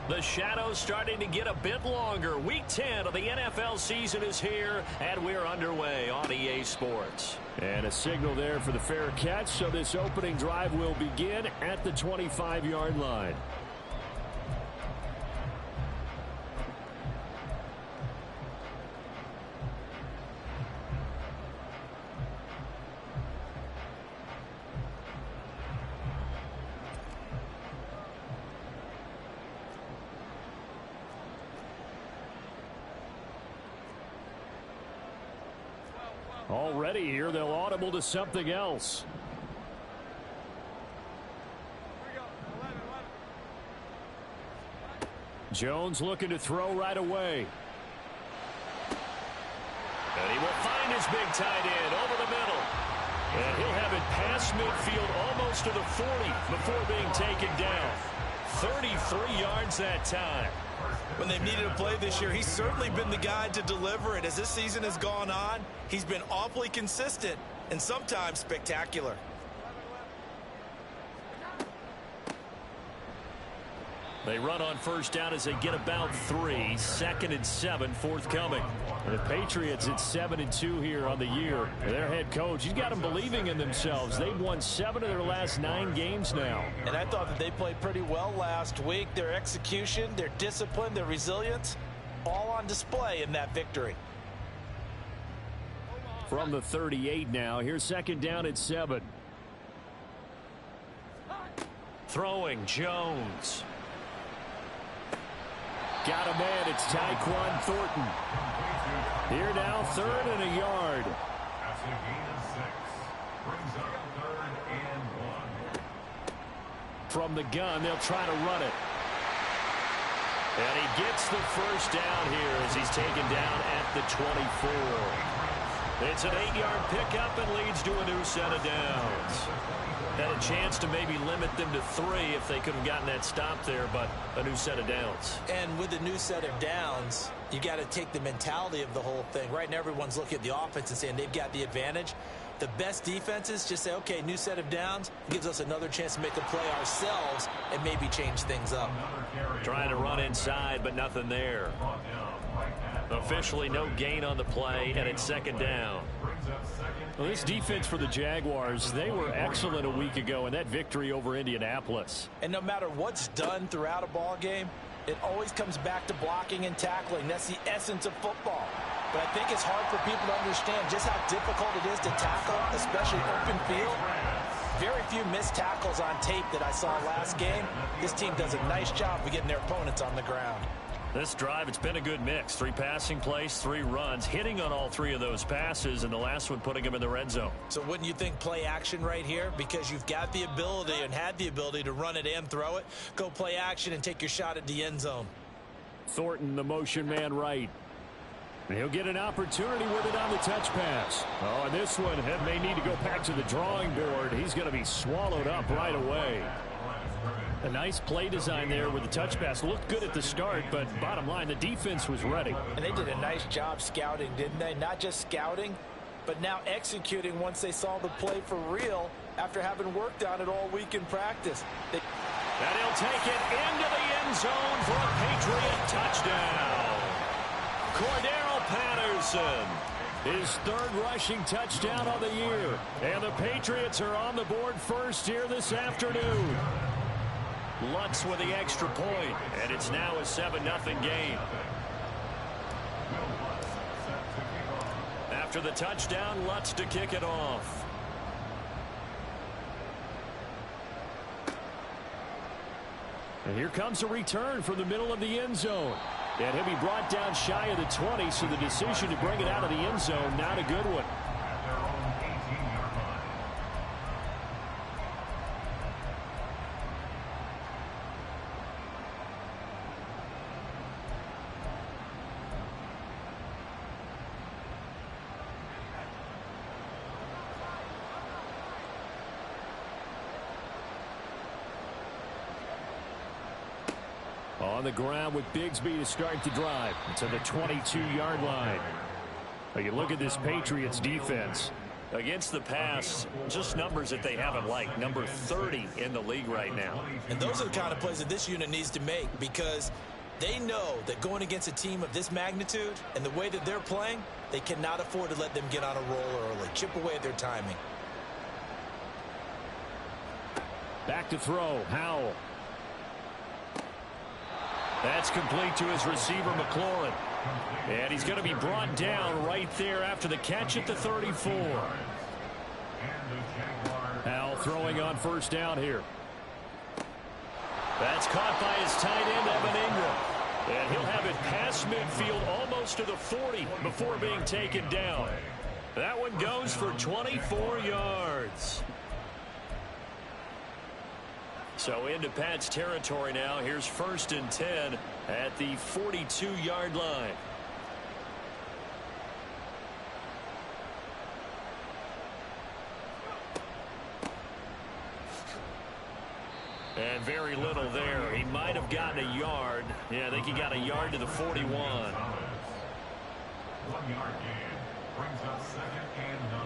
The shadow's starting to get a bit longer. Week 10 of the NFL season is here, and we're underway on EA Sports. And a signal there for the fair catch, so this opening drive will begin at the 25-yard line. Already here, they'll audible to something else. Jones looking to throw right away. And he will find his big tight end over the middle. And he'll have it past midfield almost to the 40 before being taken down. 33 yards that time. When they've needed a play this year, he's certainly been the guy to deliver it. As this season has gone on, he's been awfully consistent and sometimes spectacular. They run on first down as they get about 3. 2nd and 7 forthcoming. The Patriots at 7-2 here on the year. Their head coach, he's got them believing in themselves. They've won 7 of their last 9 games now. And I thought that they played pretty well last week. Their execution, their discipline, their resilience, all on display in that victory. From the 38 now, here's 2nd down at 7. Throwing Jones. Got a man, it's Tyquan Thornton. Here now, 3rd and a yard. That's a gain of 6. Brings up 3rd and 1. From the gun, they'll try to run it. And he gets the first down here as he's taken down at the 24. It's an 8-yard pickup and leads to a new set of downs. Had a chance to maybe limit them to 3 if they could have gotten that stop there, but a new set of downs. And with the new set of downs, you got to take the mentality of the whole thing. Right now, everyone's looking at the offense and saying they've got the advantage. The best defenses just say, okay, new set of downs gives us another chance to make a play ourselves and maybe change things up. Trying to run inside, but nothing there. Officially no gain on the play, and it's 2nd down. Well, this defense for the Jaguars, they were excellent a week ago in that victory over Indianapolis. And no matter what's done throughout a ball game, it always comes back to blocking and tackling. That's the essence of football. But I think it's hard for people to understand just how difficult it is to tackle, especially open field. Very few missed tackles on tape that I saw last game. This team does a nice job of getting their opponents on the ground. This drive, it's been a good mix. 3 passing plays, 3 runs, hitting on all 3 of those passes, and the last one putting them in the red zone. So wouldn't you think play action right here? Because you've got the ability and had the ability to run it and throw it. Go play action and take your shot at the end zone. Thornton, the motion man right. And he'll get an opportunity with it on the touch pass. Oh, and this one may need to go back to the drawing board. He's going to be swallowed up right away. A nice play design there with the touch pass. Looked good at the start, but bottom line, the defense was ready. And they did a nice job scouting, didn't they? Not just scouting, but now executing once they saw the play for real after having worked on it all week in practice. And he'll take it into the end zone for a Patriot touchdown. Cordero Patterson. His 3rd rushing touchdown on the year. And the Patriots are on the board first here this afternoon. Lutz with the extra point, and it's now a 7-0 game. After the touchdown, Lutz to kick it off. And here comes a return from the middle of the end zone. And he'll be brought down shy of the 20, so the decision to bring it out of the end zone, not a good one. On the ground with Bigsby to start the drive to the 22-yard line. Now you look at this Patriots defense. Against the pass, just numbers that they haven't liked. Number 30 in the league right now. And those are the kind of plays that this unit needs to make, because they know that going against a team of this magnitude and the way that they're playing, they cannot afford to let them get on a roll early. Chip away at their timing. Back to throw. Howell. That's complete to his receiver, McLaurin. And he's going to be brought down right there after the catch at the 34. Howell throwing on first down here. That's caught by his tight end, Evan Ingram. And he'll have it past midfield almost to the 40 before being taken down. That one goes for 24 yards. So into Pat's territory now. Here's 1st and 10 at the 42-yard line. And very little there. He might have gotten a yard. Yeah, I think he got a yard to the 41. 1 yard gain brings up 2nd and 9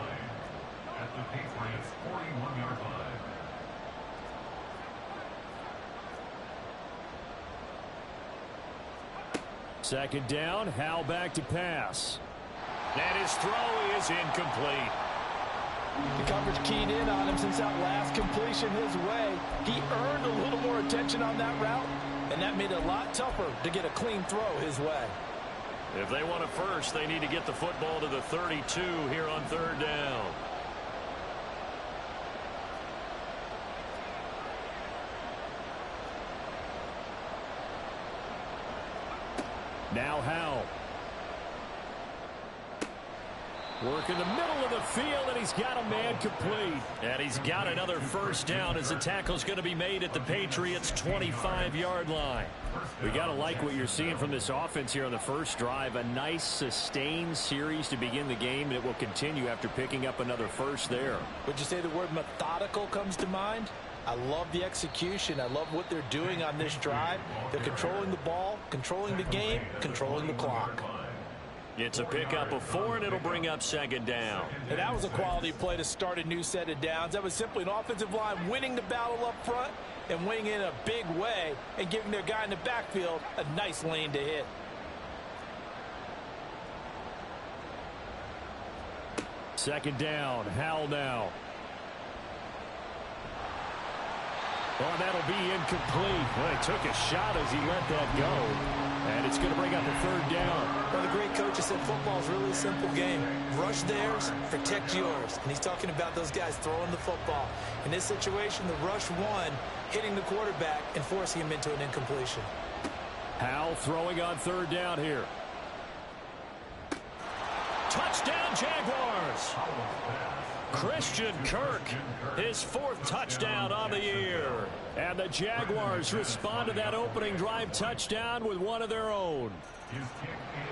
at the Patriots' 41-yard line. Second down, Howell back to pass. And his throw is incomplete. The coverage keyed in on him since that last completion his way. He earned a little more attention on that route, and that made it a lot tougher to get a clean throw his way. If they want a first, they need to get the football to the 32 here on 3rd down. Now Howell. Work in the middle of the field, and he's got a man complete. And he's got another first down as the tackle's going to be made at the Patriots' 25-yard line. We got to like what you're seeing from this offense here on the first drive. A nice, sustained series to begin the game, and it will continue after picking up another first there. Would you say the word methodical comes to mind? I love the execution. I love what they're doing on this drive. They're controlling the ball, controlling the game, controlling the clock. It's a pickup of 4, and it'll bring up 2nd down. And that was a quality play to start a new set of downs. That was simply an offensive line winning the battle up front and winning in a big way and giving their guy in the backfield a nice lane to hit. Second down, Howell now. Oh, that'll be incomplete. Well, he took a shot as he let that go. And it's going to bring up a 3rd down. Well, the great coach has said football is really a simple game. Rush theirs, protect yours. And he's talking about those guys throwing the football. In this situation, the rush one, hitting the quarterback and forcing him into an incompletion. Howell throwing on 3rd down here. Touchdown, Jaguars! Christian Kirk, his 4th touchdown on the year. And the Jaguars respond to that opening drive touchdown with one of their own.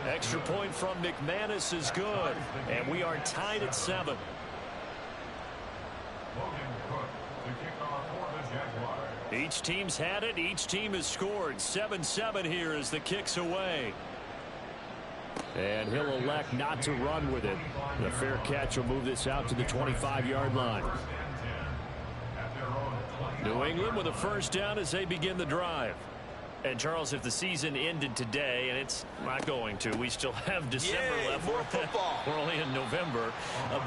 Extra point from McManus is good. And we are tied at 7. Each team's had it. Each team has scored. 7-7 here as the kick's away. And he'll elect not to run with it. The fair catch will move this out to the 25-yard line. New England with a first down as they begin the drive. And, Charles, if the season ended today, and it's not going to, we still have December left. More football. We're only in November.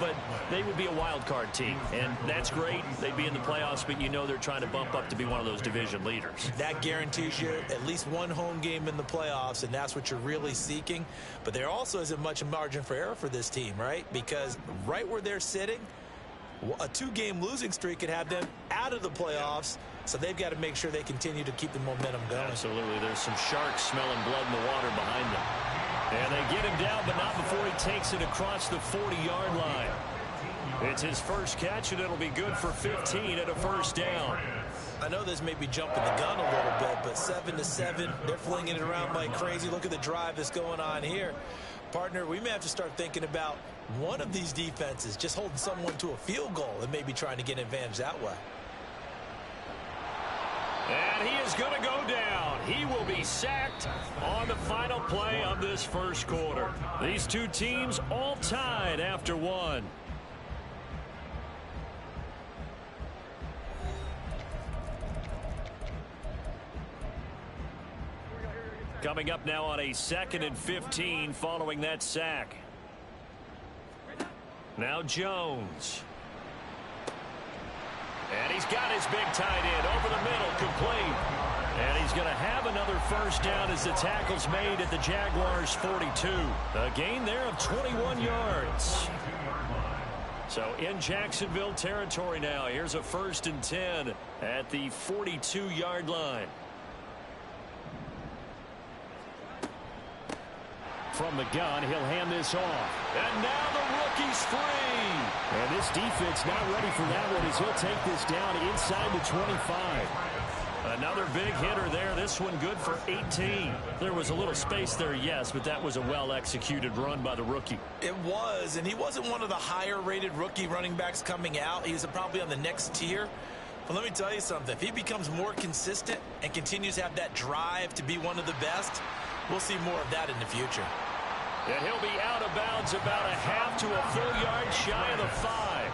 But they would be a wild card team, and that's great. They'd be in the playoffs, but you know they're trying to bump up to be one of those division leaders. That guarantees you at least one home game in the playoffs, and that's what you're really seeking. But there also isn't much margin for error for this team, right? Because right where they're sitting, a 2-game losing streak could have them out of the playoffs. So they've got to make sure they continue to keep the momentum going. Absolutely. There's some sharks smelling blood in the water behind them. And they get him down, but not before he takes it across the 40-yard line. It's his first catch, and it'll be good for 15 at a first down. I know this may be jumping the gun a little bit, but 7-7, they're flinging it around like crazy. Look at the drive that's going on here. Partner, we may have to start thinking about one of these defenses just holding someone to a field goal and maybe trying to get an advantage that way. And he is going to go down. He will be sacked on the final play of this first quarter. These two teams all tied after one. Coming up now on a 2nd and 15 following that sack. Now Jones. And he's got his big tight end over the middle, complete. And he's going to have another first down as the tackle's made at the Jaguars' 42. A gain there of 21 yards. So in Jacksonville territory now. Here's a 1st and 10 at the 42-yard line. From the gun, he'll hand this off. And now the rookie's free. And this defense not ready for that one as he'll take this down inside the 25. Another big hitter there. This one good for 18. There was a little space there, yes, but that was a well-executed run by the rookie. It was, and he wasn't one of the higher-rated rookie running backs coming out. He's probably on the next tier. But let me tell you something. If he becomes more consistent and continues to have that drive to be one of the best, we'll see more of that in the future. And he'll be out of bounds about a half to a full yard shy of the 5.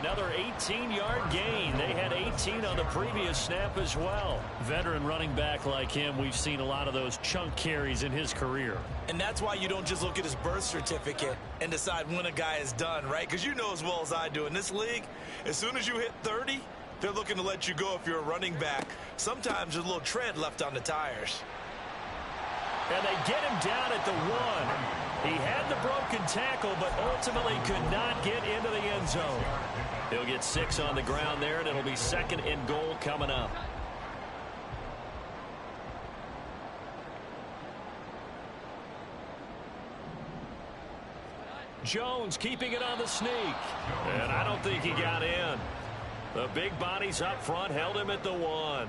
Another 18-yard gain. They had 18 on the previous snap as well. Veteran running back like him, we've seen a lot of those chunk carries in his career. And that's why you don't just look at his birth certificate and decide when a guy is done, right? Because you know as well as I do, in this league, as soon as you hit 30, they're looking to let you go if you're a running back. Sometimes there's a little tread left on the tires. And they get him down at the 1. He had the broken tackle, but ultimately could not get into the end zone. He'll get 6 on the ground there, and it'll be 2nd and goal coming up. Jones keeping it on the sneak. And I don't think he got in. The big bodies up front held him at the 1.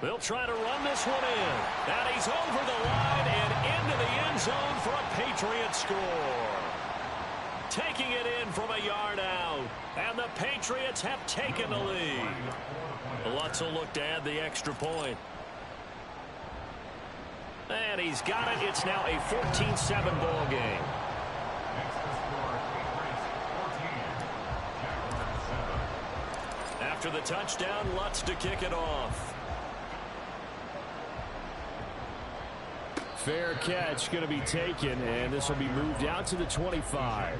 They'll try to run this one in. And he's over the line and into the end zone for a Patriot score. Taking it in from a yard out. And the Patriots have taken the lead. Lutz will look to add the extra point. And he's got it. It's now a 14-7 ball game. After the touchdown, Lutz to kick it off. Fair catch going to be taken, and this will be moved out to the 25.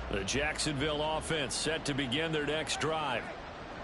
The Jacksonville offense set to begin their next drive.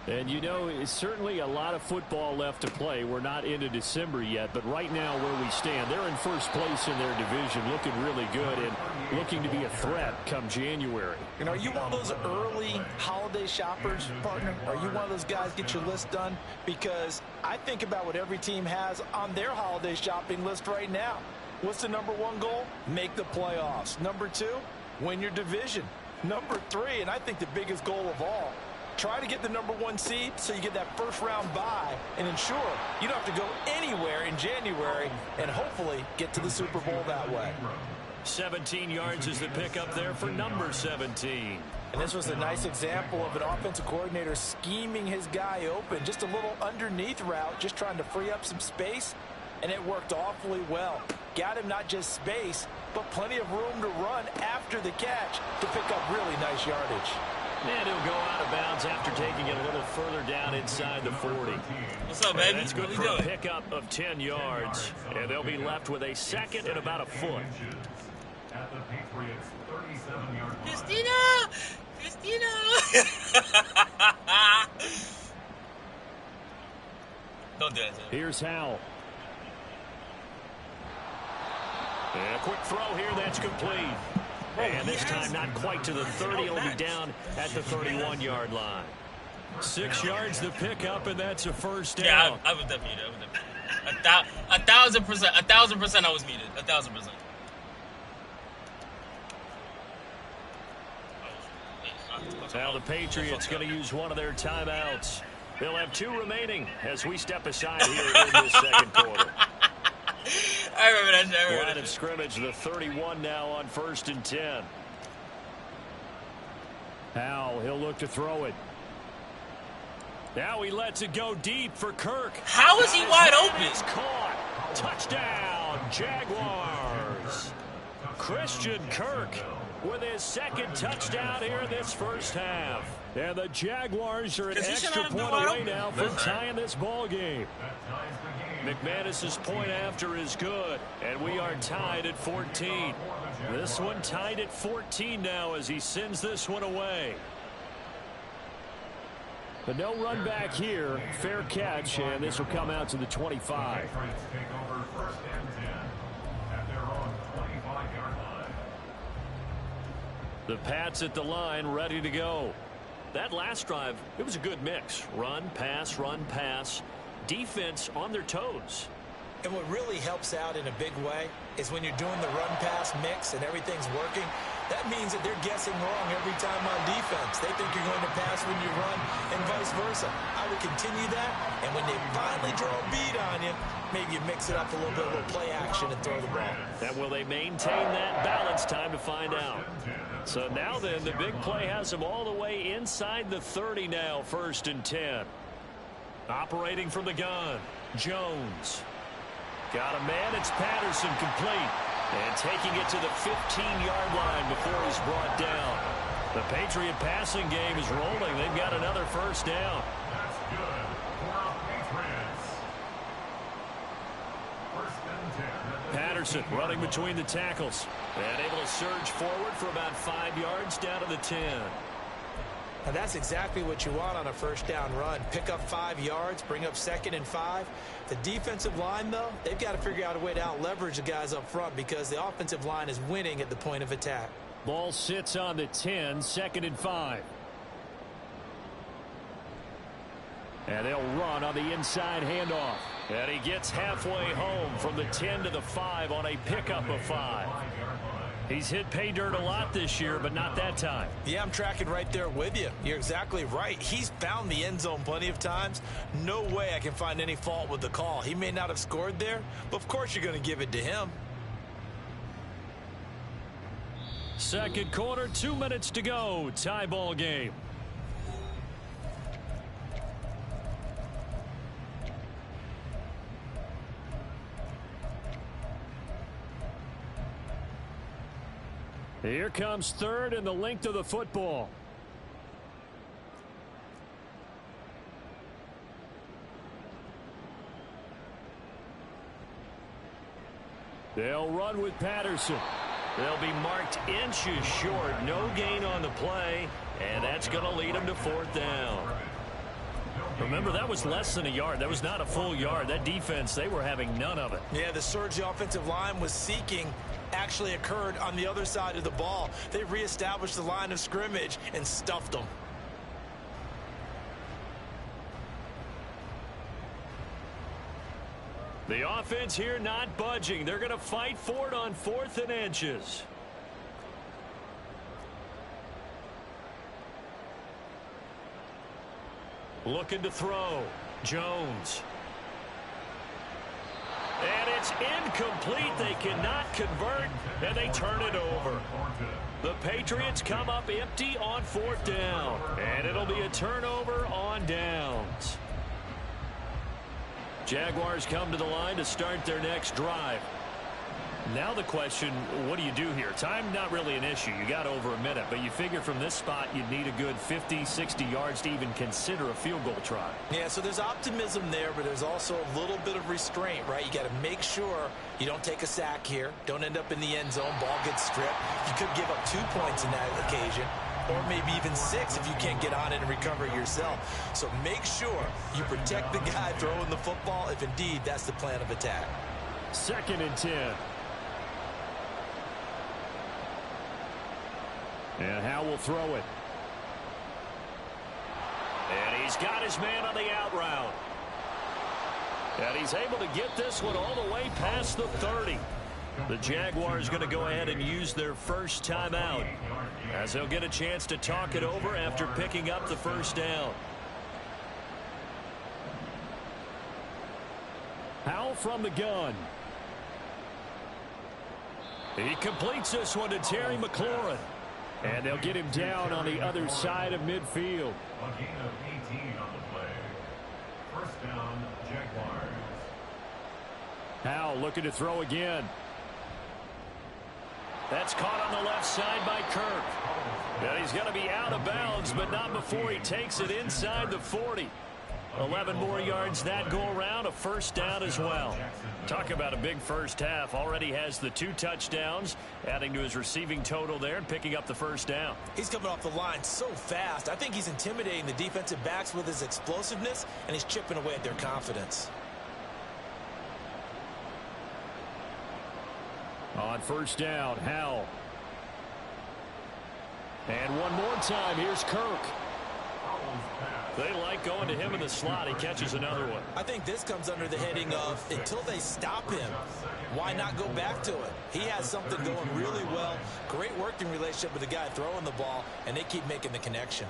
And you know, it's certainly a lot of football left to play. We're not into December yet, but right now where we stand, they're in first place in their division, looking really good and looking to be a threat come January. And are you one of those early holiday shoppers, partner? Are you one of those guys get your list done? Because I think about what every team has on their holiday shopping list right now. What's the #1 goal? Make the playoffs. #2, win your division. #3, and I think the biggest goal of all, try to get the #1 seed so you get that first-round bye and ensure you don't have to go anywhere in January and hopefully get to the Super Bowl that way. 17 yards is the pickup there for number 17. And this was a nice example of an offensive coordinator scheming his guy open. Just a little underneath route, just trying to free up some space, and it worked awfully well. Got him not just space, but plenty of room to run after the catch to pick up really nice yardage. And he'll go out of bounds after taking it a little further down inside the 40. What's up, baby? That's good what for you a doing? pickup of 10 yards. And they'll be left with a 2nd and about a foot. At the Patriots' 37-yard line. Christina! Don't do that to him. Here's Howell. And a quick throw here that's complete. And this time not quite to the 30. It'll be down at the 31-yard line. 6 yards the pickup, and that's a first down. Yeah, I was definitely muted. 1,000%. 1,000% I was muted. 1,000%. Now the Patriots going to use one of their timeouts. They'll have 2 remaining as we step aside here in this second quarter. I remember that shit. Line of scrimmage, the 31 now on 1st and 10. Howell, he'll look to throw it. Now he lets it go deep for Kirk. How is he wide open? He's caught. Touchdown, Jaguars. Christian Kirk with his second touchdown here in this first half. And the Jaguars are an extra point away now from tying this ball game. McManus's point after is good, and we are tied at 14. This one tied at 14 now as he sends this one away. But no run back here. Fair catch, and this will come out to the 25. The Pats at the line, ready to go. That last drive, it was a good mix. Run, pass. Defense on their toes. And what really helps out in a big way is when you're doing the run-pass mix and everything's working, that means that they're guessing wrong every time on defense. They think you're going to pass when you run and vice versa. I would continue that, and when they finally draw a beat on you, maybe you mix it up a little bit, a little play action and throw the ball. And will they maintain that balance? Time to find out. So now then, the big play has them all the way inside the 30 now, 1st and 10. Operating from the gun, Jones. Got a man, it's Patterson, complete. And taking it to the 15-yard line before he's brought down. The Patriot passing game is rolling. They've got another first down. That's good for Patriots. 1st and 10. Patterson running between the tackles. And able to surge forward for about 5 yards down to the 10. Now that's exactly what you want on a first down run. Pick up 5 yards, bring up 2nd and 5. The defensive line, though, they've got to figure out a way to out-leverage the guys up front because the offensive line is winning at the point of attack. Ball sits on the 10, 2nd and 5. And they'll run on the inside handoff. And he gets halfway home from the 10 to the 5 on a pickup of 5. He's hit pay dirt a lot this year, but not that time. Yeah, I'm tracking right there with you. You're exactly right. He's found the end zone plenty of times. No way I can find any fault with the call. He may not have scored there, but of course you're going to give it to him. Second quarter, 2 minutes to go. Tie ball game. Here comes 3rd and the length of the football. They'll run with Patterson. They'll be marked inches short. No gain on the play, and that's going to lead them to 4th down. Remember, that was less than a yard. That was not a full yard. That defense, they were having none of it. Yeah, the surge the offensive line was seeking actually occurred on the other side of the ball. They reestablished the line of scrimmage and stuffed them. The offense here not budging. They're going to fight for it on 4th and inches. Looking to throw. Jones. And it's incomplete. They cannot convert, and they turn it over. The Patriots come up empty on 4th down, and it'll be a turnover on downs. Jaguars come to the line to start their next drive. Now the question, what do you do here? Time not really an issue. You got over a minute, but you figure from this spot you'd need a good 50, 60 yards to even consider a field goal try. Yeah, so there's optimism there, but there's also a little bit of restraint, right? You got to make sure you don't take a sack here. Don't end up in the end zone. Ball gets stripped. You could give up 2 points in that occasion, or maybe even 6 if you can't get on it and recover it yourself. So make sure you protect the guy throwing the football if indeed that's the plan of attack. 2nd and 10. And Howell will throw it. And he's got his man on the out route. And he's able to get this one all the way past the 30. The Jaguars going to go ahead and use their first timeout, as they'll get a chance to talk it over after picking up the first down. Howell from the gun. He completes this one to Terry McLaurin. And they'll get him down on the other side of midfield. A gain of 18 on the play. First down, Jaguars. Howell looking to throw again. That's caught on the left side by Kirk. And he's going to be out of bounds, but not before he takes it inside the 40. 11 more yards that go around, a first down as well. Talk about a big first half. Already has the 2 touchdowns, adding to his receiving total there and picking up the first down. He's coming off the line so fast. I think he's intimidating the defensive backs with his explosiveness, and he's chipping away at their confidence. On first down, Howell. And one more time, here's Kirk. They like going to him in the slot. He catches another one. I think this comes under the heading of until they stop him, why not go back to it? He has something going really well. Great working relationship with the guy throwing the ball, and they keep making the connection.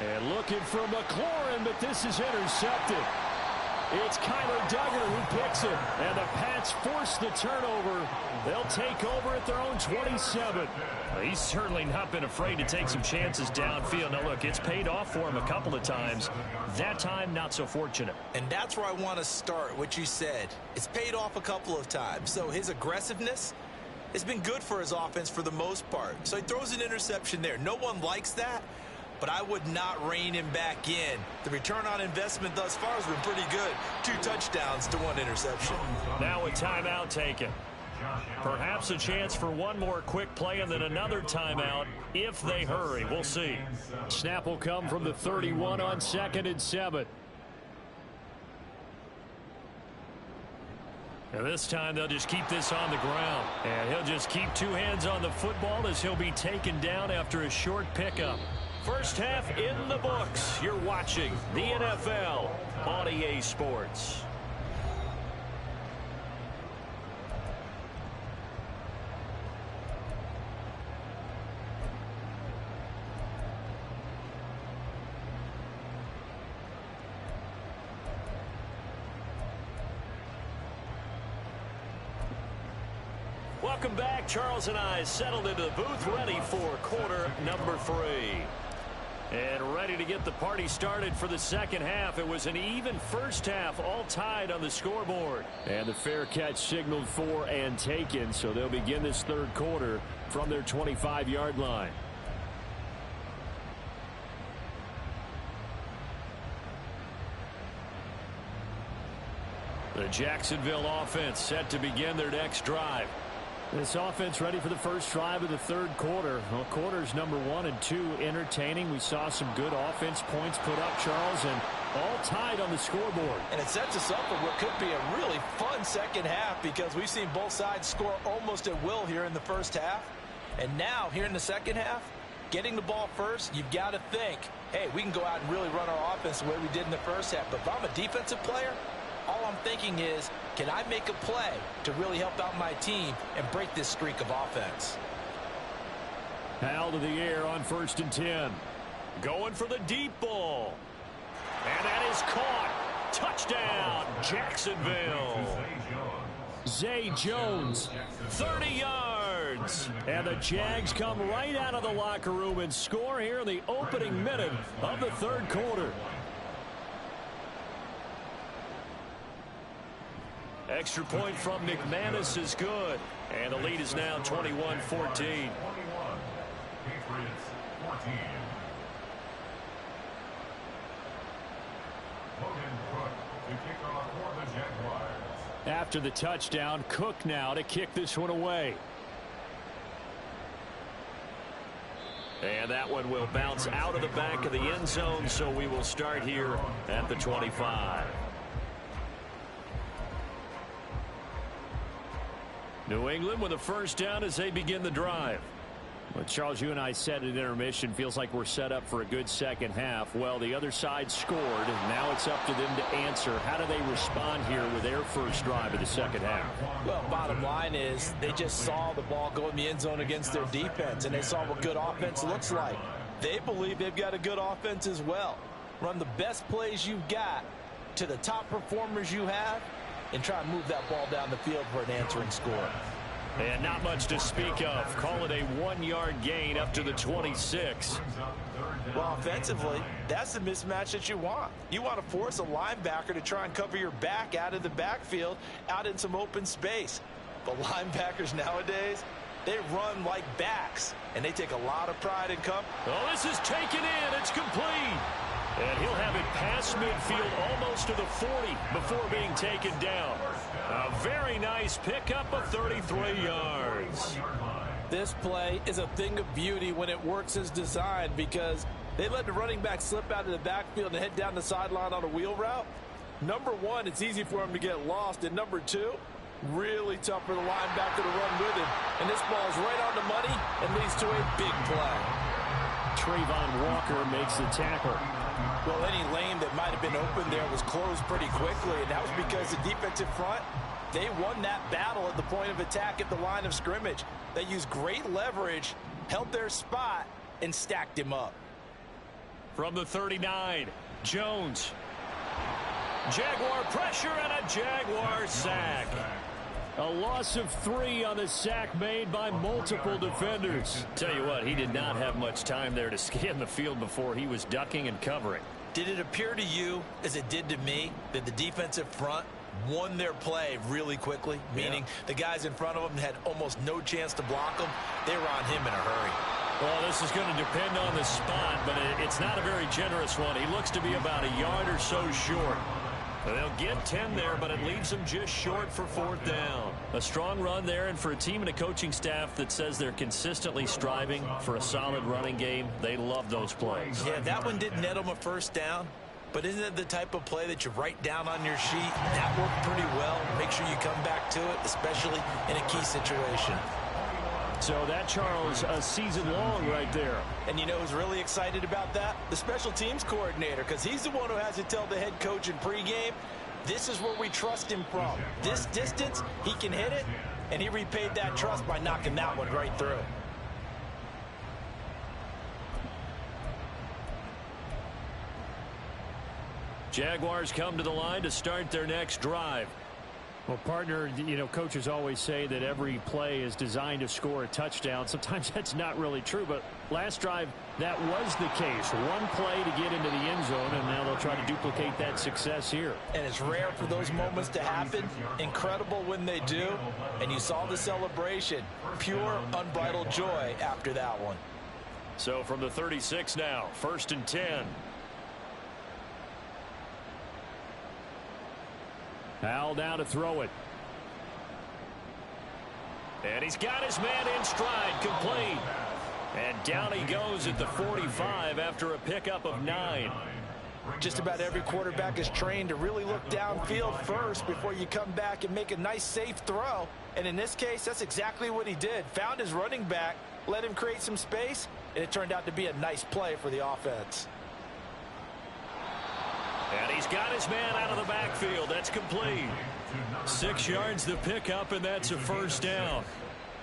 And looking for McLaurin, but this is intercepted. It's Kyler Duggar who picks it, and the Pats force the turnover. They'll take over at their own 27. He's certainly not been afraid to take some chances downfield. Now, look, it's paid off for him a couple of times. That time, not so fortunate. And that's where I want to start, what you said. It's paid off a couple of times. So his aggressiveness has been good for his offense for the most part. So he throws an interception there. No one likes that, but I would not rein him back in. The return on investment thus far has been pretty good. 2 touchdowns to 1 interception. Now a timeout taken. Perhaps a chance for one more quick play and then another timeout if they hurry. We'll see. Snap will come from the 31 on 2nd and 7. And this time they'll just keep this on the ground. And he'll just keep 2 hands on the football as he'll be taken down after a short pickup. First half in the books. You're watching the NFL on EA Sports. Welcome back. Charles and I settled into the booth, ready for quarter number 3. And ready to get the party started for the second half. It was an even first half, all tied on the scoreboard. And the fair catch signaled for and taken, so they'll begin this third quarter from their 25-yard line. The Jacksonville offense set to begin their next drive. This offense ready for the first drive of the third quarter. Well, quarters number 1 and 2 entertaining. We saw some good offense points put up, Charles, and all tied on the scoreboard. And it sets us up for what could be a really fun second half because we've seen both sides score almost at will here in the first half. And now, here in the second half, getting the ball first, you've got to think, hey, we can go out and really run our offense the way we did in the first half. But if I'm a defensive player, all I'm thinking is, can I make a play to really help out my team and break this streak of offense? Howell to the air on 1st and 10. Going for the deep ball. And that is caught. Touchdown, Jacksonville. Zay Jones. 30 yards. And the Jags come right out of the locker room and score here in the opening minute of the third quarter. Extra point from McManus is good. And the lead is now 21-14. 21. Patriots 14. Logan Cook to kick off for the Jaguars. After the touchdown, Cook now to kick this one away. And that one will bounce out of the back of the end zone, so we will start here at the 25. New England with a first down as they begin the drive. Well, Charles, you and I said at intermission, feels like we're set up for a good second half. Well, the other side scored, and now it's up to them to answer. How do they respond here with their first drive of the second half? Well, bottom line is they just saw the ball go in the end zone against their defense, and they saw what good offense looks like. They believe they've got a good offense as well. Run the best plays you've got to the top performers you have, and try and move that ball down the field for an answering score. And not much to speak of. Call it a 1-yard gain up to the 26. Well, offensively, that's the mismatch that you want. You want to force a linebacker to try and cover your back out of the backfield, out in some open space. But linebackers nowadays, they run like backs, and they take a lot of pride in cover. Oh, this is taken in. It's complete. And he'll have it past midfield almost to the 40 before being taken down. A very nice pickup of 33 yards. This play is a thing of beauty when it works as designed because they let the running back slip out of the backfield and head down the sideline on a wheel route. Number one, it's easy for him to get lost. And number two, really tough for the linebacker to run with him. And this ball is right on the money and leads to a big play. Trayvon Walker makes the tackle. Well, any lane that might have been open there was closed pretty quickly, and that was because the defensive front, they won that battle at the point of attack at the line of scrimmage. They used great leverage, held their spot, and stacked him up. From the 39, Jones. Jaguar pressure and a Jaguar sack. A loss of 3 on the sack made by multiple defenders. Tell you what, he did not have much time there to scan the field before he was ducking and covering. Did it appear to you, as it did to me, that the defensive front won their play really quickly? Meaning the guys in front of them had almost no chance to block them. They were on him in a hurry. Well, this is going to depend on the spot, but it's not a very generous one. He looks to be about a yard or so short. They'll get 10 there, but it leaves them just short for 4th down. A strong run there, and for a team and a coaching staff that says they're consistently striving for a solid running game, they love those plays. Yeah, that one didn't net them a 1st down, but isn't it the type of play that you write down on your sheet? That worked pretty well. Make sure you come back to it, especially in a key situation. So that, Charles, a season long right there. And you know who's really excited about that? The special teams coordinator, because he's the one who has to tell the head coach in pregame, this is where we trust him from. This distance, he can hit it, and he repaid that trust by knocking that one right through. Jaguars come to the line to start their next drive. Well, partner, you know, coaches always say that every play is designed to score a touchdown. Sometimes that's not really true, but last drive, that was the case. One play to get into the end zone, and now they'll try to duplicate that success here. And it's rare for those moments to happen. Incredible when they do. And you saw the celebration. Pure, unbridled joy after that one. So from the 36 now, 1st and 10. Howell down to throw it. And he's got his man in stride, complete. And down he goes at the 45 after a pickup of 9. Just about every quarterback is trained to really look downfield first before you come back and make a nice, safe throw. And in this case, that's exactly what he did. Found his running back, let him create some space, and it turned out to be a nice play for the offense. And he's got his man out of the backfield. That's complete. 6 yards the pickup, and that's a 1st down.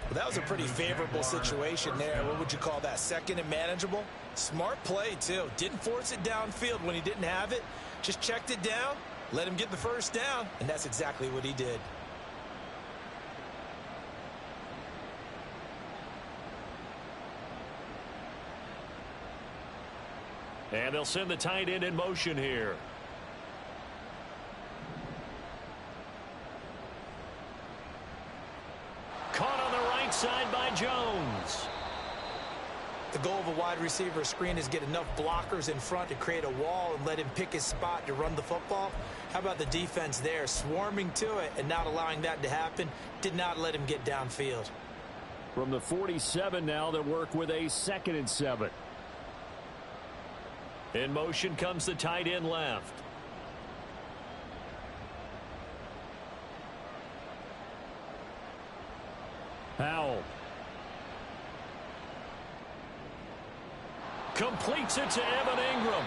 Well, that was a pretty favorable situation there. What would you call that? 2nd and manageable? Smart play, too. Didn't force it downfield when he didn't have it. Just checked it down, let him get the 1st down, and that's exactly what he did. And they'll send the tight end in motion here. Caught on the right side by Jones. The goal of a wide receiver screen is get enough blockers in front to create a wall and let him pick his spot to run the football. How about the defense there, swarming to it and not allowing that to happen? Did not let him get downfield. From the 47 now, they'll work with a 2nd and 7. In motion comes the tight end left. Howell. Completes it to Evan Ingram.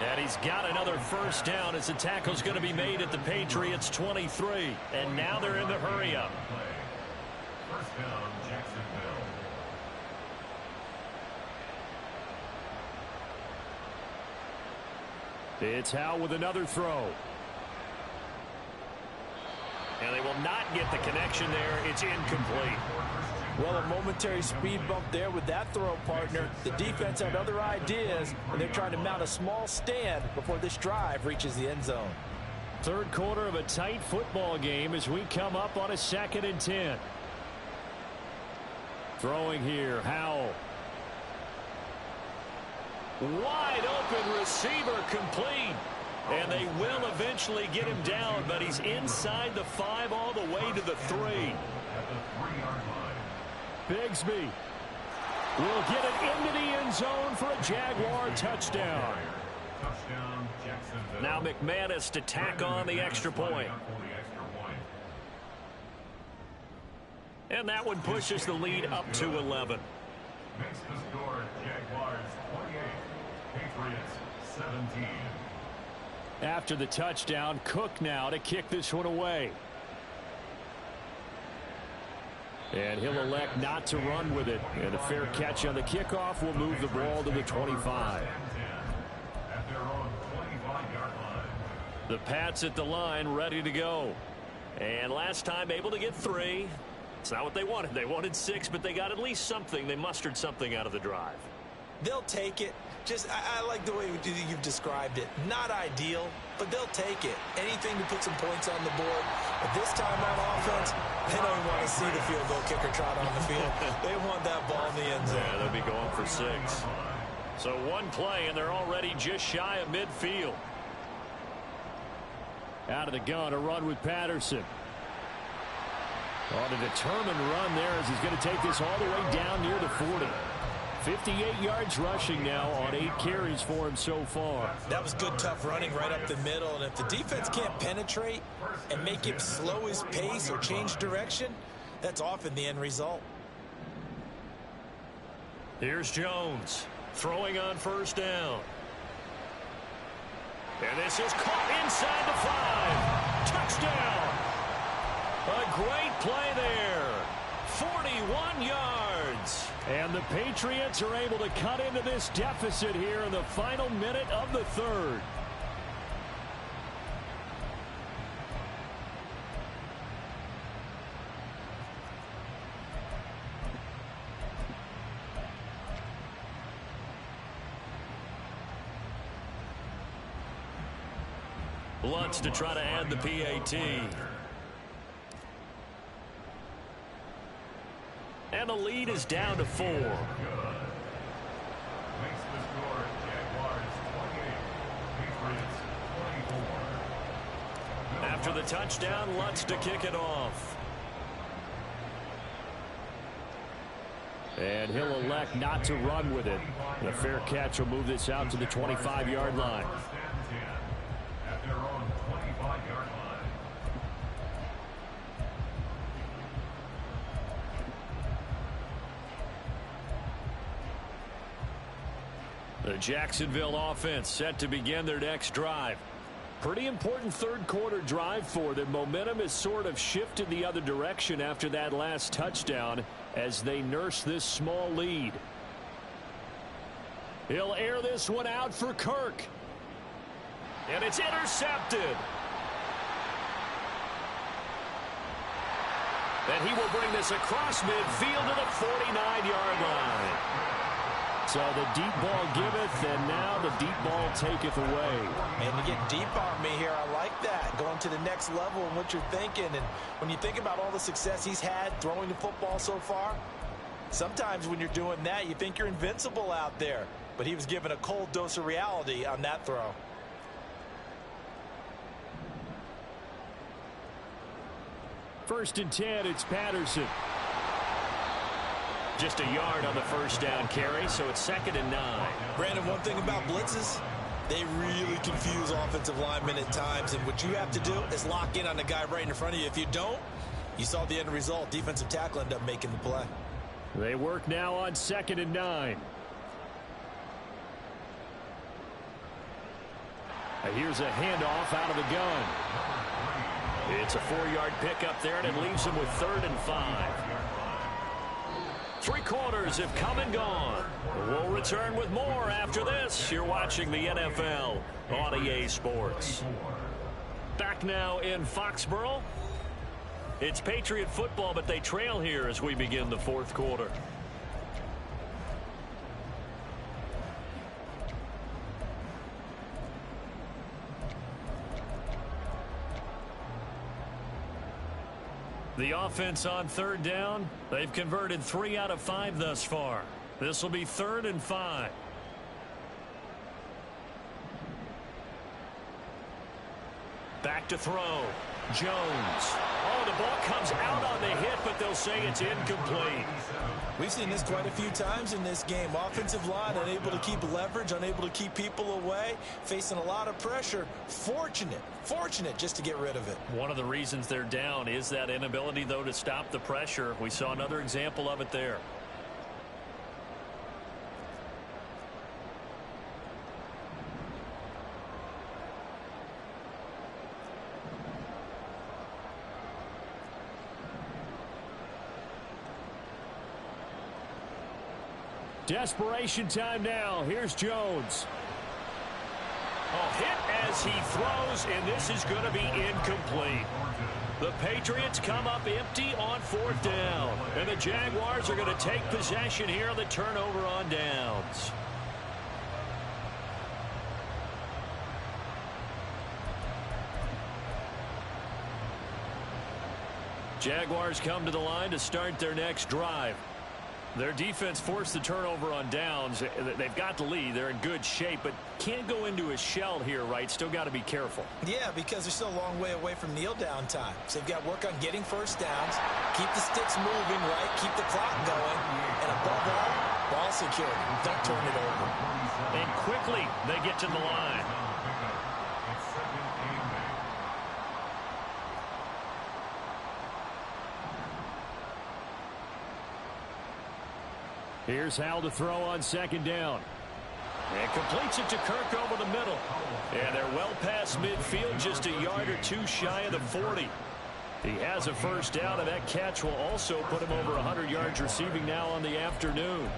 And he's got another 1st down as the tackle's going to be made at the Patriots 23. And now they're in the hurry-up. 1st down, Jacksonville. It's Howell with another throw. And they will not get the connection there. It's incomplete. Well, a momentary speed bump there with that throw, partner. The defense had other ideas, and they're trying to mount a small stand before this drive reaches the end zone. Third quarter of a tight football game as we come up on a 2nd and 10. Throwing here, Howell. Wide open receiver complete. And they will eventually get him down, but he's inside the 5 all the way to the 3. Bigsby will get it into the end zone for a Jaguar touchdown. Now McManus to tack on the extra point. And that one pushes the lead up to 11. Makes the score Jaguars 28, Patriots 17. After the touchdown, Cook now to kick this one away. And he'll elect not to run with it. And a fair catch on the kickoff will move the ball to the 25. At their own 25-yard line. The Pats at the line ready to go. And last time able to get 3. It's not what they wanted. They wanted 6, but they got at least something. They mustered something out of the drive. They'll take it. I like the way you've described it. Not ideal, but they'll take it. Anything to put some points on the board. But this time on offense, they don't even want to see the field goal kicker trot on the field. They want that ball in the end zone. Yeah, they'll be going for 6. So one play, and they're already just shy of midfield. Out of the gun, a run with Patterson. On a determined run there as he's going to take this all the way down near the 40. 58 yards rushing now on 8 carries for him so far. That was good, tough running right up the middle. And if the defense can't penetrate and make him slow his pace or change direction, that's often the end result. Here's Jones throwing on first down. And this is caught inside the 5. Touchdown. A great play there. 41 yards. And the Patriots are able to cut into this deficit here in the final minute of the 3rd. Lutz to try to add the PAT. And the lead is down to 4. Makes the score Jaguars 28, Patriots 24. After the touchdown, Lutz to kick it off. And he'll elect not to run with it. And a fair catch will move this out to the 25-yard line. At their own 25-yard line. The Jacksonville offense set to begin their next drive. Pretty important third quarter drive for them. Momentum has sort of shifted the other direction after that last touchdown as they nurse this small lead. He'll air this one out for Kirk. And it's intercepted. And he will bring this across midfield to the 49-yard line. So the deep ball giveth, and now the deep ball taketh away. And you get deep on me here. I like that. Going to the next level and what you're thinking. And when you think about all the success he's had throwing the football so far, sometimes when you're doing that, you think you're invincible out there. But he was given a cold dose of reality on that throw. First and 10, it's Patterson. Just a yard on the first down carry, so it's 2nd and 9. Brandon, one thing about blitzes, they really confuse offensive linemen at times, and what you have to do is lock in on the guy right in front of you. If you don't, you saw the end result. Defensive tackle ended up making the play. They work now on 2nd and 9. Here's a handoff out of the gun. It's a 4-yard pickup there, and it leaves him with 3rd and 5. 3 quarters have come and gone. We'll return with more after this. You're watching the NFL on EA Sports. Back now in Foxborough. It's Patriot football, but they trail here as we begin the fourth quarter. The offense on third down, they've converted 3 out of 5 thus far. This will be 3rd and 5. Back to throw. Jones. Oh, the ball comes out on the hit, but they'll say it's incomplete. We've seen this quite a few times in this game. Offensive line unable to keep leverage, unable to keep people away, facing a lot of pressure. Fortunate just to get rid of it. One of the reasons they're down is that inability, though, to stop the pressure. We saw another example of it there. Desperation time now. Here's Jones. Oh, hit as he throws, and this is going to be incomplete. The Patriots come up empty on 4th down, and the Jaguars are going to take possession here on the turnover on downs. Jaguars come to the line to start their next drive. Their defense forced the turnover on downs. They've got the lead. They're in good shape, but can't go into a shell here, right? Still got to be careful. Yeah, because they're still a long way away from kneel down time. So they've got to work on getting first downs, keep the sticks moving, right? Keep the clock going. And above all, ball security. Don't turn it over. And quickly, they get to the line. Here's Hal to throw on 2nd down. And completes it to Kirk over the middle. And they're well past midfield, just a yard or 2 shy of the 40. He has a first down, and that catch will also put him over 100 yards receiving now on the afternoon.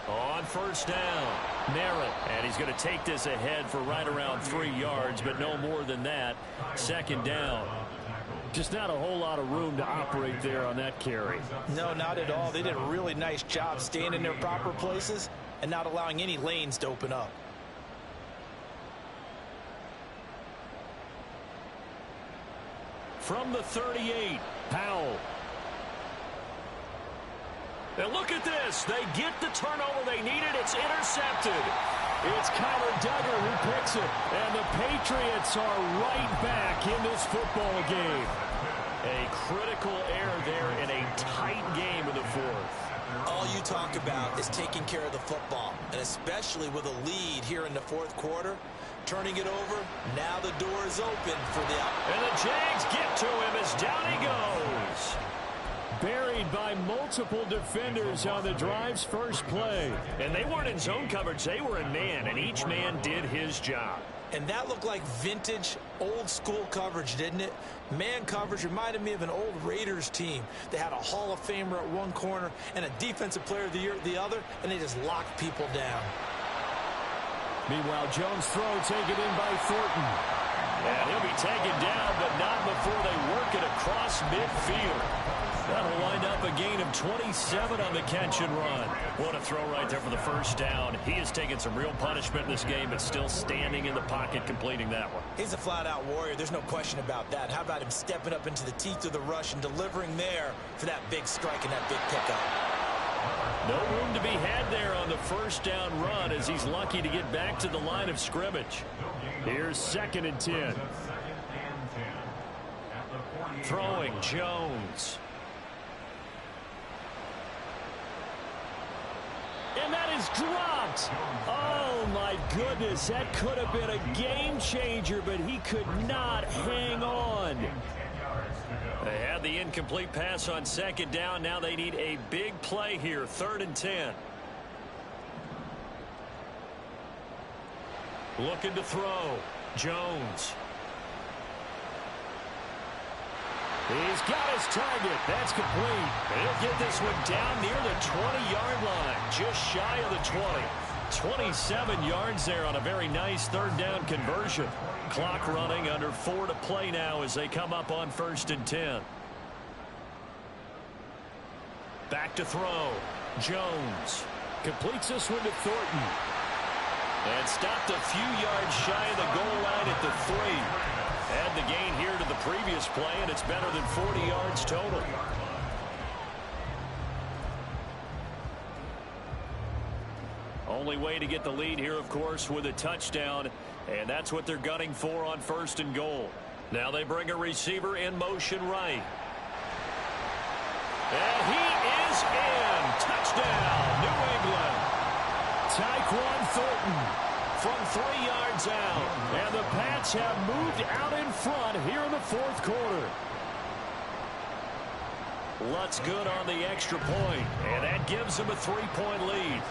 On 1st down, Merritt, and he's going to take this ahead for right around 3 yards, but no more than that. 2nd down. Just not a whole lot of room to operate there on that carry. No, not at all. They did a really nice job staying in their proper places and not allowing any lanes to open up. From the 38, Powell. And look at this. They get the turnover they needed. It's intercepted. It's Connor Duggar who picks it. And the Patriots are right back in this football game. A critical error there in a tight game in the 4th. All you talk about is taking care of the football, and especially with a lead here in the 4th quarter. Turning it over, now the door is open for the... And the Jags get to him as down he goes. Buried by multiple defenders on the drive's first play. And they weren't in zone coverage. They were in man, and each man did his job. And that looked like vintage, old-school coverage, didn't it? Man coverage reminded me of an old Raiders team. They had a Hall of Famer at one corner and a Defensive Player of the Year at the other, and they just locked people down. Meanwhile, Jones' throw taken in by Thornton. And he'll be taken down, but not before they work it across midfield. That'll wind up a gain of 27 on the catch and run. What a throw right there for the first down. He has taken some real punishment in this game, but still standing in the pocket completing that one. He's a flat-out warrior. There's no question about that. How about him stepping up into the teeth of the rush and delivering there for that big strike and that big pickup? No room to be had there on the first down run as he's lucky to get back to the line of scrimmage. Here's 2nd and 10. Throwing Jones. And that is dropped. Oh, my goodness. That could have been a game changer, but he could not hang on. They had the incomplete pass on 2nd down. Now they need a big play here. 3rd and 10. Looking to throw. Jones. He's got his target. That's complete. He'll get this one down near the 20-yard line, just shy of the 20. 27 yards there on a very nice third down conversion. Clock running, under 4 to play now as they come up on 1st and 10. Back to throw. Jones completes this one to Thornton. And stopped a few yards shy of the goal line at the 3. Add the gain here to the previous play, and it's better than 40 yards total. Only way to get the lead here, of course, with a touchdown, and that's what they're gunning for on 1st and goal. Now they bring a receiver in motion right. And he is in. Touchdown, New England. Tyquan Thornton from 3 yards out. And the Pats have moved out in front here in the 4th quarter. Lutz good on the extra point, and that gives them a 3-point lead.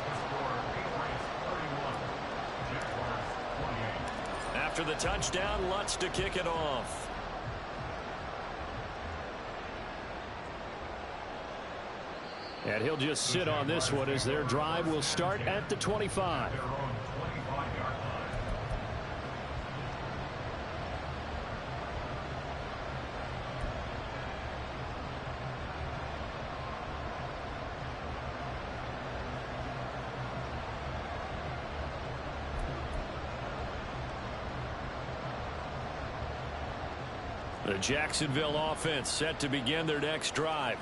After the touchdown, Lutz to kick it off. And he'll just sit on this one as their drive will start at the 25. The Jacksonville offense set to begin their next drive.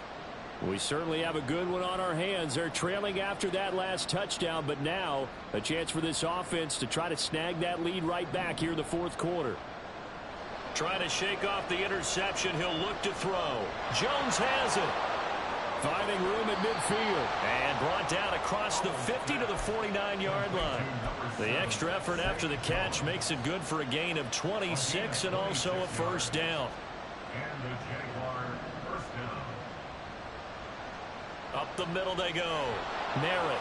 We certainly have a good one on our hands. They're trailing after that last touchdown, but now a chance for this offense to try to snag that lead right back here in the 4th quarter. Trying to shake off the interception. He'll look to throw. Jones has it. Finding room at midfield. And brought down across the 50 to the 49-yard line. The extra effort after the catch makes it good for a gain of 26 and also a 1st down. And the Jaguar first down. Up the middle they go. Merritt.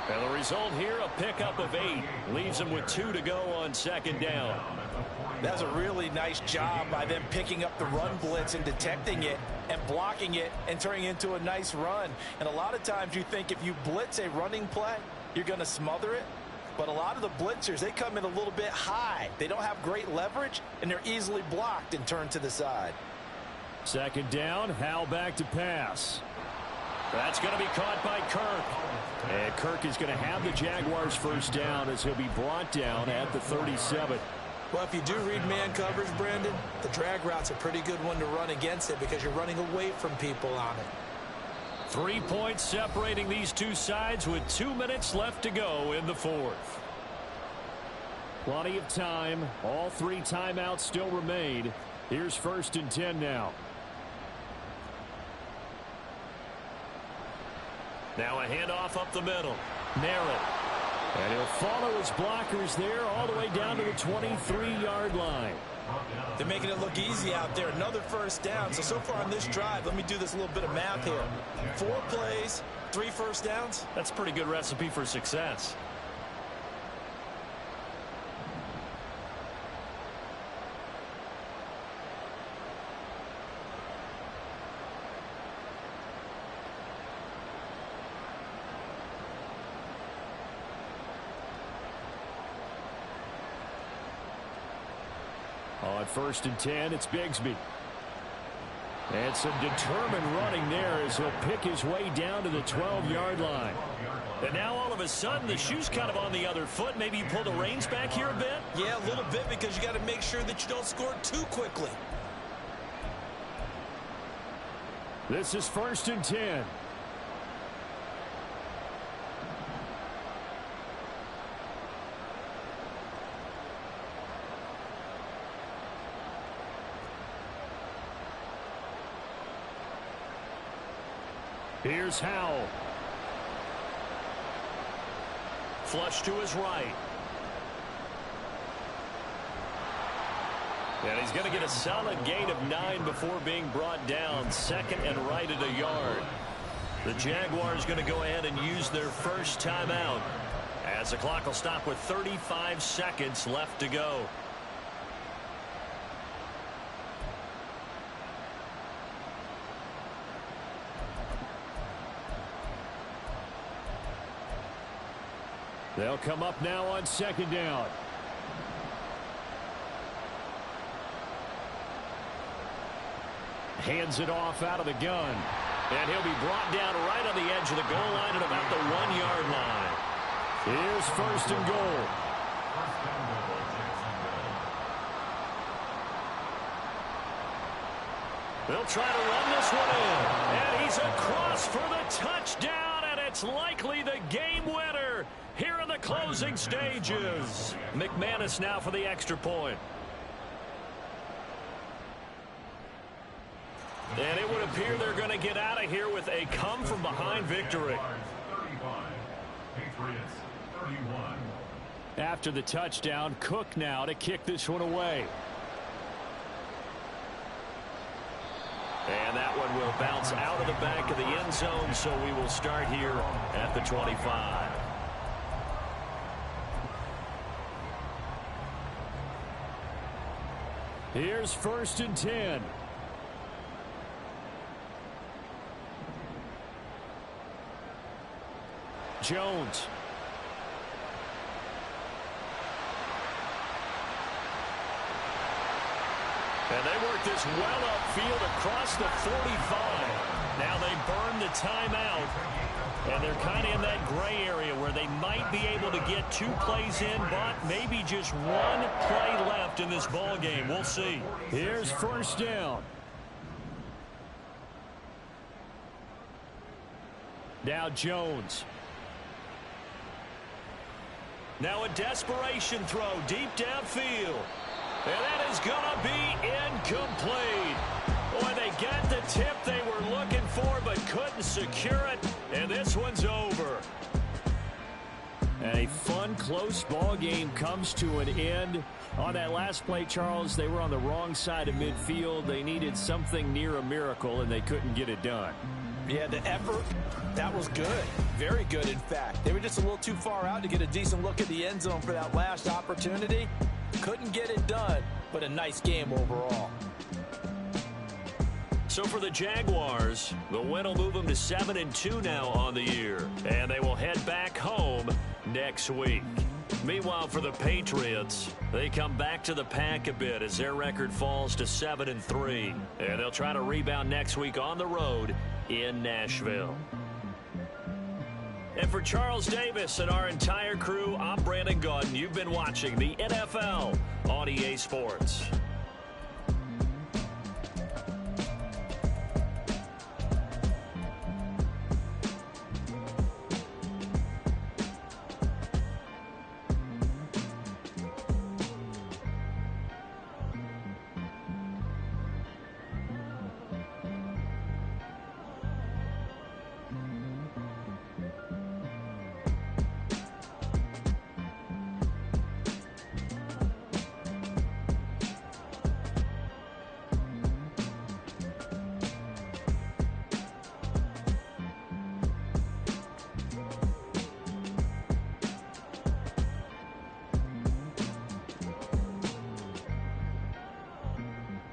And the result here, a pickup of 8. Leaves them with 2 to go on 2nd down. That's a really nice job by them picking up the run blitz and detecting it and blocking it and turning it into a nice run. And a lot of times you think if you blitz a running play, you're going to smother it. But a lot of the blitzers, they come in a little bit high. They don't have great leverage, and they're easily blocked and turned to the side. 2nd down, Howell back to pass. That's going to be caught by Kirk. And Kirk is going to have the Jaguars' 1st down as he'll be brought down at the 37. Well, if you do read man coverage, Brandon, the drag route's a pretty good one to run against it because you're running away from people on it. 3 points separating these two sides with 2 minutes left to go in the 4th. Plenty of time. All 3 timeouts still remain. Here's 1st and 10 now. Now a handoff up the middle. Merritt. And he'll follow his blockers there all the way down to the 23-yard line. They're making it look easy out there. Another 1st down. So far on this drive, let me do this little bit of math here. 4 plays, 3 1st downs. That's a pretty good recipe for success. On 1st and 10, it's Bigsby. And some determined running there as he'll pick his way down to the 12-yard line. And now all of a sudden the shoe's kind of on the other foot. Maybe you pull the reins back here a bit? Yeah, a little bit because you got to make sure that you don't score too quickly. This is 1st and 10. Here's Howell. Flush to his right. And he's going to get a solid gain of 9 before being brought down. 2nd and right at a yard. The Jaguars going to go ahead and use their 1st timeout as the clock will stop with 35 seconds left to go. They'll come up now on second down. Hands it off out of the gun. And he'll be brought down right on the edge of the goal line at about the 1-yard line. Here's first and goal. They'll try to run this one in. And he's across for the touchdown, and it's likely the game winner here in the closing stages. McManus now for the extra point. And it would appear they're going to get out of here with a come-from-behind victory. After the touchdown, Cook now to kick this one away. And that one will bounce out of the back of the end zone, so we will start here at the 25. Here's first and 10. Jones. And they work this well upfield across the 45. Now they burn the timeout. And they're kind of in that gray area where they might be able to get 2 plays in, but maybe just 1 play left in this ball game. We'll see. Here's first down. Now Jones. Now a desperation throw deep downfield. And that is going to be incomplete. Boy, they got the tip they were looking for but couldn't secure it. And this one's over. And a fun, close ball game comes to an end. On that last play, Charles, they were on the wrong side of midfield. They needed something near a miracle, and they couldn't get it done. Yeah, the effort, that was good. Very good, in fact. They were just a little too far out to get a decent look at the end zone for that last opportunity. Couldn't get it done, but a nice game overall. So for the Jaguars, the win will move them to 7-2 now on the year. And they will head back home next week. Meanwhile, for the Patriots, they come back to the pack a bit as their record falls to 7-3. And they'll try to rebound next week on the road in Nashville. And for Charles Davis and our entire crew, I'm Brandon Gaudin. You've been watching the NFL on EA Sports.